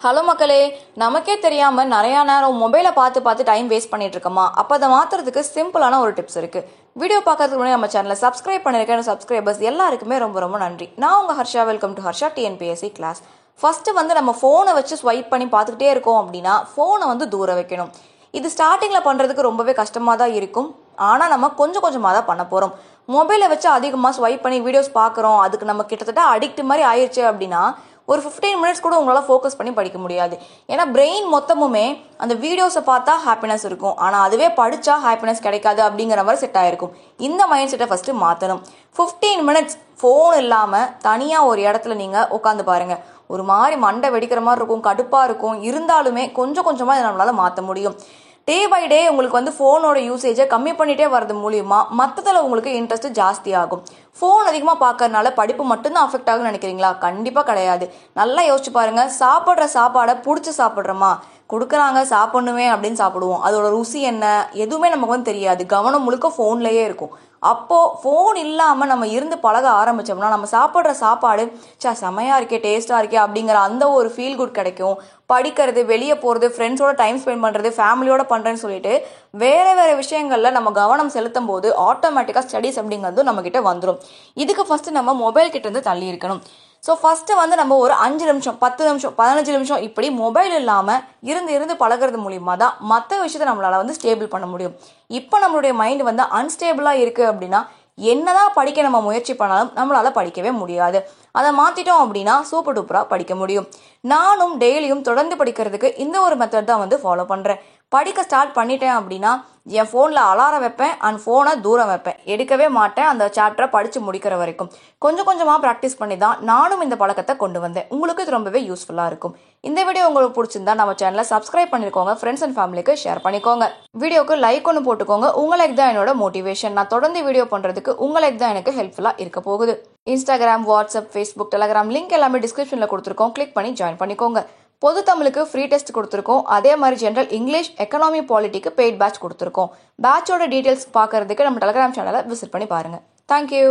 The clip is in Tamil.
ஹலோ மக்களே, நமக்கே தெரியாமல் நிறையா நேரம் மொபைலை பார்த்து டைம் வேஸ்ட் பண்ணிட்டு இருக்கோமா? அப்போ அதை மாற்றுறதுக்கு சிம்பிளான ஒரு டிப்ஸ் இருக்குது. வீடியோ பார்க்கறதுக்கு முன்னாடி நம்ம சேனலை சப்ஸ்கிரைப் பண்ணியிருக்கேன். சப்ஸ்கிரைபர்ஸ் எல்லாருக்குமே ரொம்ப ரொம்ப நன்றி. நான் உங்கள் Harsha. Welcome to Harsha TNPSC class. First நம்ம ஃபோனை வச்சு ஸ்வைப் பண்ணி பார்த்துக்கிட்டே இருக்கோம் அப்படின்னா ஃபோனை தூர வைக்கணும். இது ஸ்டார்டிங்கில் பண்ணுறதுக்கு ரொம்பவே கஷ்டமாக தான் இருக்கும். ஆனால் நம்ம கொஞ்சம் கொஞ்சமாக தான் பண்ண போகிறோம். மொபைலை வச்சு அதிகமாக ஸ்வைப் பண்ணி வீடியோஸ் பார்க்குறோம், அதுக்கு நம்ம கிட்டத்தட்ட அடிக்ட் மாதிரி ஆயிடுச்சு அப்படின்னா ஒரு 15 மினிட்ஸ் கூட உங்களால் ஃபோக்கஸ் பண்ணி படிக்க முடியாது. ஏன்னா பிரெயின் மொத்தமுமே அந்த வீடியோஸை பார்த்தா ஹாப்பினஸ் இருக்கும், ஆனால் அதுவே படித்தா ஹாப்பினஸ் கிடைக்காது அப்படிங்கிற மாதிரி செட் ஆகிருக்கும். இந்த மைண்ட் செட்டை ஃபஸ்ட்டு மாற்றணும். 15 மினிட்ஸ் ஃபோன் இல்லாமல் தனியாக ஒரு இடத்துல நீங்கள் உட்காந்து பாருங்கள். ஒரு மாதிரி மண்டை வெடிக்கிற மாதிரி இருக்கும், கடுப்பாக இருக்கும். இருந்தாலுமே கொஞ்சம் கொஞ்சமாக இதை நம்மளால் மாற்ற முடியும். டே பை டே உங்களுக்கு ஃபோனோட யூசேஜை கம்மி பண்ணிகிட்டே வரது மூலியமா மற்றதில் உங்களுக்கு இன்ட்ரெஸ்ட் ஜாஸ்தி ஆகும். ஃபோன் அதிகமாக பார்க்கறதுனால படிப்பு மட்டும்தான் அஃபெக்ட் ஆகும்னு நினைக்கிறீங்களா? கண்டிப்பாக கிடையாது. நல்லா யோசிச்சு பாருங்கள். சாப்பிட்ற சாப்பாடை பிடிச்சி சாப்பிட்றோமா? கொடுக்குறாங்க சாப்பிட்ணுமே அப்படின்னு சாப்பிடுவோம். அதோட ருசி என்ன எதுவுமே நமக்கு தெரியாது. கவனம் முழுக்க ஃபோன்லேயே இருக்கும். அப்போது ஃபோன் இல்லாமல் நம்ம இருந்து பழக ஆரம்பித்தோம்னா நம்ம சாப்பிட்ற சாப்பாடு செமையாக இருக்கே, டேஸ்ட்டாக இருக்கே அப்படிங்கிற அந்த ஒரு ஃபீல் குட் கிடைக்கும். படிக்கிறது, வெளியே போகிறது, ஃப்ரெண்ட்ஸோட டைம் ஸ்பெண்ட் பண்ணுறது, ஃபேமிலியோட பண்ணுறேன்னு சொல்லிட்டு வேறு விஷயங்களில் நம்ம கவனம் செலுத்தும் போது ஆட்டோமேட்டிக்காக ஸ்டடீஸ் அப்படிங்கிறது நம்மக்கிட்ட வந்துடும். இதுக்கு ஃபஸ்ட்டு நம்ம மொபைல் கிட்டேருந்து தள்ளி இருக்கணும். ஸோ ஃபஸ்ட்டு நம்ம ஒரு 5 நிமிஷம், 10 நிமிஷம், 15 நிமிஷம் இப்படி மொபைல் இல்லாமல் இருந்து பழகிறது மூலியமாக தான் மற்ற விஷயத்தை நம்மளால் ஸ்டேபிள் பண்ண முடியும். இப்போ நம்மளுடைய மைண்டு அன்ஸ்டேபிளாக இருக்குது அப்படின்னா என்னதான் படிக்க நம்ம முயற்சி பண்ணாலும் நம்மளால் படிக்கவே முடியாது. அதை மாற்றிட்டோம் அப்படின்னா சூப்பர் டூப்பராக படிக்க முடியும். நானும் டெய்லியும் தொடர்ந்து படிக்கிறதுக்கு இந்த ஒரு மெத்தட் தான் ஃபாலோ பண்ணுறேன். படிக்க ஸ்டார்ட் பண்ணிட்டேன் அப்படின்னா என் ஃபோனில் அலாரம் வைப்பேன் அண்ட் ஃபோனை தூரம் வைப்பேன். எடுக்கவே மாட்டேன் அந்த சாப்டரை படித்து முடிக்கிற வரைக்கும். கொஞ்சம் கொஞ்சமாக ப்ராக்டிஸ் பண்ணி தான் நானும் இந்த பழக்கத்தை கொண்டு வந்தேன். உங்களுக்கு இது ரொம்பவே யூஸ்ஃபுல்லாக இருக்கும். இந்த வீடியோ உங்களுக்கு பிடிச்சிருந்தா நம்ம சேனலை சப்ஸ்கிரைப் பண்ணிக்கோங்க, ஃப்ரெண்ட்ஸ் அண்ட் ஃபேமிலிக்கு ஷேர் பண்ணிக்கோங்க. வீடியோக்கு லைக் ஒன்று போட்டுக்கோங்க. உங்கள் லைக் தான் என்னோட மோட்டிவேஷன். நான் தொடர்ந்து வீடியோ பண்ணுறதுக்கு உங்கள் லைக் தான் எனக்கு ஹெல்ப்ஃபுல்லாக இருக்க போகுது. Instagram, WhatsApp, Facebook, Telegram link எல்லாமே டிஸ்கிரிப்ஷனில் கொடுத்துருக்கோம். கிளிக் பண்ணி ஜாயின் பண்ணிக்கோங்க. பொது தமிழுக்கு ஃப்ரீ டெஸ்ட் கொடுத்துருக்கோம். அதே மாதிரி ஜென்ரல் இங்கிலீஷ், எக்கனாமி, பாலிட்டிக்கு பெய்ட் பேட்ச் கொடுத்துருக்கோம். பேட்சோட டீட்டெயில்ஸ் பார்க்கறதுக்கு நம்ம டெலகிராம் சேனலை விசிட் பண்ணி பாருங்கள். தேங்க்யூ.